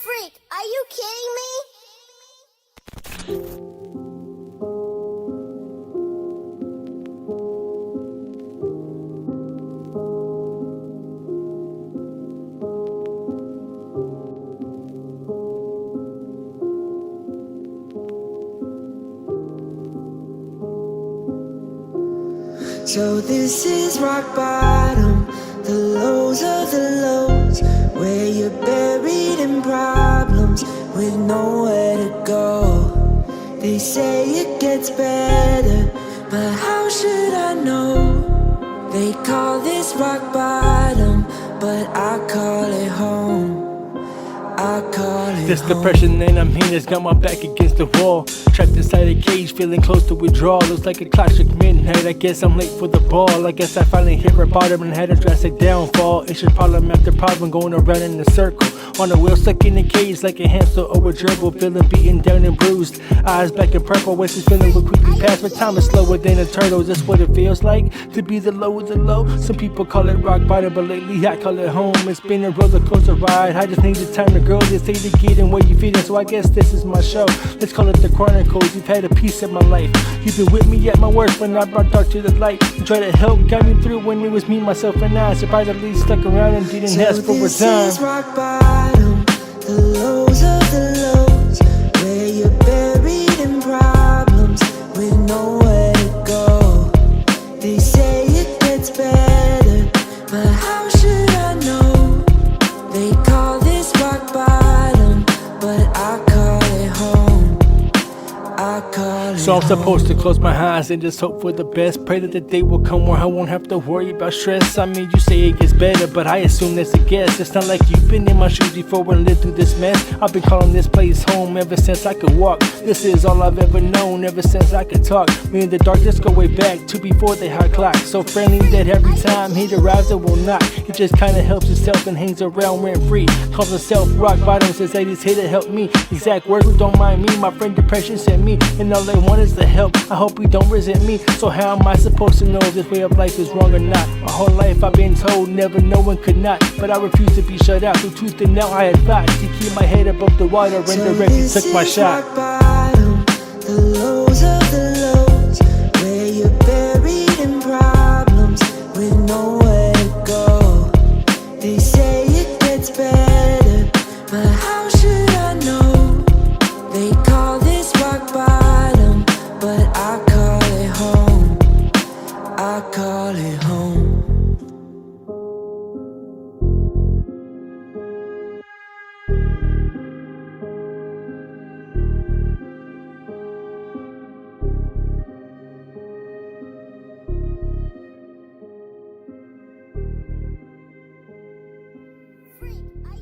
Freak, are you kidding me? So this is rock bottom, the lows of the lows, where you're buried in problems with nowhere to go. They say it gets better, but how should I know? They call this rock bottom, but I call it home. I call it This home. depression and I'm heinous, got my back against the wall. Trapped inside a cage, feeling close to withdrawal. Looks like a clock struck midnight, I guess I'm late for the ball. I guess I finally hit rock bottom and had a drastic downfall. It's just problem after problem, going around in a circle. On a wheel, stuck in a cage like a hamster or a gerbil. Feeling beaten down and bruised, eyes black and purple. Wasted feeling will quickly pass, but time is slower than a turtle. That's what it feels like, to be the low of the low. Some people call it rock bottom, but lately I call it home. It's been a roller coaster ride, I just need the time to grow. They say to get in where you fit in, so I guess this is my show. Let's call it the Chronicles. You've had a piece of my life. You've been with me at my worst when I brought dark to the light. You tried to help guide me through when it was me, myself, and I. Surprised at least stuck around and didn't ask for a This dime. is rock bottom, the lows of the lows, where you're buried in problems with nowhere to go. They say it gets better, but how should I know? They call this rock bottom, but I call it home. I call it So I'm home. supposed to close my eyes and just hope for the best. Pray that the day will come where I won't have to worry about stress. I mean, you say it gets better, but I assume that's a guess. It's not like you've been in my shoes before and lived through this mess. I've been calling this place home ever since I could walk. This is all I've ever known ever since I could talk. Me and the darkness go way back to before the hot clock. So friendly that every time he arrives it will not. It just kinda helps itself and hangs around rent free. Calls himself rock bottom, says that he's here to help me. Exact words, don't mind me. My friend depression sent me, and all they want is the help. I hope he don't resent me. So how am I supposed to know if this way of life is wrong or not? My whole life I've been told never, no one could not. But I refuse to be shut out through truth, and now I advise to keep my head above the water and directly took my shot. Rock bottom, the lows of the lows, where you're buried in problems with nowhere to go. They say it gets better, but how should I know? They call this rock bottom, but I call it home. I call it home. Freak, are